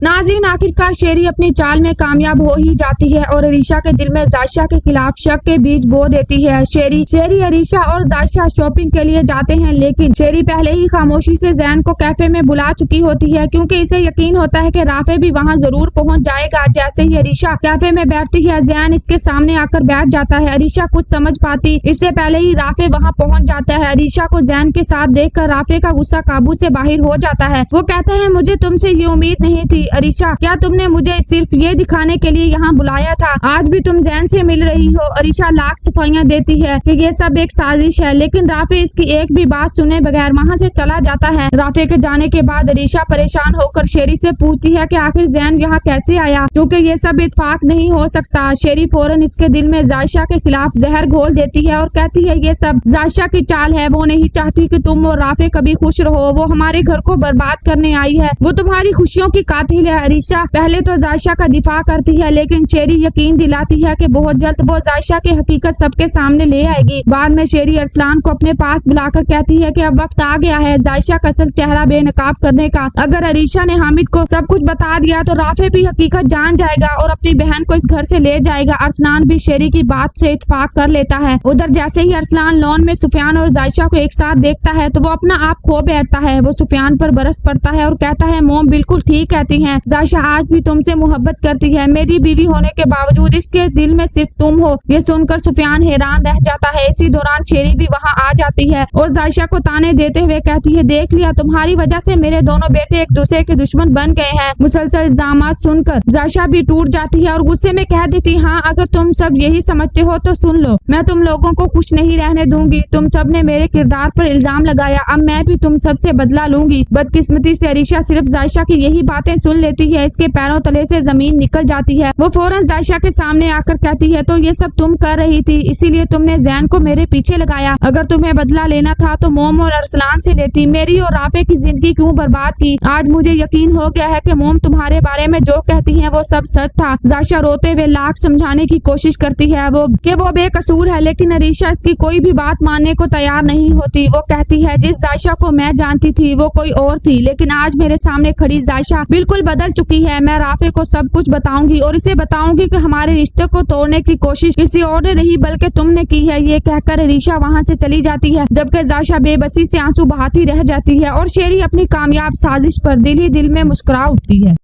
नाज़रीन, आखिरकार शेरी अपनी चाल में कामयाब हो ही जाती है और अरीशा के दिल में जायशा के खिलाफ शक के बीज बो देती है। शेरी अरीशा और जायशा शॉपिंग के लिए जाते हैं, लेकिन शेरी पहले ही खामोशी से जैन को कैफे में बुला चुकी होती है, क्योंकि इसे यकीन होता है कि राफे भी वहां जरूर पहुंच जाएगा। जैसे ही अरीशा कैफे में बैठती है, जैन इसके सामने आकर बैठ जाता है। अरीशा कुछ समझ पाती इससे पहले ही राफे वहां पहुंच जाता है। अरीशा को जैन के साथ देखकर राफे का गुस्सा काबू से बाहर हो जाता है। वो कहता है, मुझे तुमसे ये उम्मीद नहीं थी अरीशा, क्या तुमने मुझे सिर्फ ये दिखाने के लिए यहाँ बुलाया था? आज भी तुम जैन से मिल रही हो। अरीशा लाख सफाइयाँ देती है कि ये सब एक साजिश है, लेकिन राफे इसकी एक भी बात सुने बगैर वहाँ से चला जाता है। राफे के जाने के बाद अरीशा परेशान होकर शेरी से पूछती है कि आखिर जैन यहाँ कैसे आया, क्योंकि ये सब इत्तेफाक नहीं हो सकता। शेरी फौरन इसके दिल में जायशा के खिलाफ जहर घोल देती है और कहती है, ये सब जायशा की चाल है। वो नहीं चाहती कि तुम और राफे कभी खुश रहो। वो हमारे घर को बर्बाद करने आई है। वो तुम्हारी खुशियों की कातिल है। अरीशा पहले तो जायशा का दिफा करती है, लेकिन शेरी यकीन दिलाती है कि बहुत जल्द वो जायशा की हकीकत सबके सामने ले आएगी। बाद में शेरी अरसलान को अपने पास बुलाकर कहती है कि अब वक्त आ गया है जायशा का असल चेहरा बेनकाब करने का। अगर अरीशा ने हामिद को सब कुछ बता दिया तो राफे भी हकीकत जान जाएगा और अपनी बहन को इस घर से ले जाएगा। अरसलान भी शेरी की बात से इत्तेफाक कर लेता है। उधर जैसे ही अरसलान लॉन में सुफियान और जायशा को एक साथ देखता है तो वो अपना आप खो बैठता है। वो सुफियान पर बरस पड़ता है और कहता है, मोम बिल्कुल ठीक कहती हैं, जायशा आज भी तुमसे मोहब्बत करती है। मेरी बीवी होने के बावजूद इसके दिल में सिर्फ तुम हो। ये सुनकर सुफियान हैरान रह जाता है। इसी दौरान शेरी भी वहाँ आ जाती है और जायशा को ताने देते हुए कहती है, देख लिया, तुम्हारी वजह से मेरे दोनों बेटे एक दूसरे के दुश्मन बन गए हैं। मुसलसल इल्जामात सुनकर जायशा भी टूट जाती है और गुस्से में कह देती, हाँ अगर तुम सब यही समझते हो तो सुन लो, मैं तुम लोगों को खुश नहीं रहने दूंगी। तुम सब ने मेरे किरदार पर इल्जाम लगाया, अब मैं भी तुम सब से बदला लूंगी। बदकिस्मती से अरीशा सिर्फ जायशा की यही बातें सुन लेती है। इसके पैरों तले से जमीन निकल जाती है। वो फौरन जायशा के सामने आकर कहती है, तो ये सब तुम कर रही थी, इसीलिए तुमने जैन को मेरे पीछे लगाया। अगर तुम्हें बदला लेना था तो मोम और अरसलान से लेती, मेरी और राफे की जिंदगी क्यों बर्बाद की? आज मुझे यकीन हो गया है कि मोम तुम्हारे बारे में जो कहती है वो सब सच था। जायशा रोते हुए लाख समझाने की कोशिश करती है वो बेकसूर है, लेकिन अरीशा इसकी कोई भी बात मानने को तैयार नहीं होती। वो कहती है, जिस जायशा को मैं जानती थी वो कोई और थी, लेकिन आज मेरे सामने खड़ी जायशा बिल्कुल बदल चुकी है। मैं राफे को सब कुछ बताऊंगी और इसे बताऊंगी कि हमारे रिश्ते को तोड़ने की कोशिश किसी और ने नहीं बल्कि तुमने की है। ये कहकर अरीशा वहाँ से चली जाती है, जबकि जायशा बेबसी से आंसू बहाती रह जाती है और शेरी अपनी कामयाब साजिश पर दिल ही दिल में मुस्कुरा उठती है।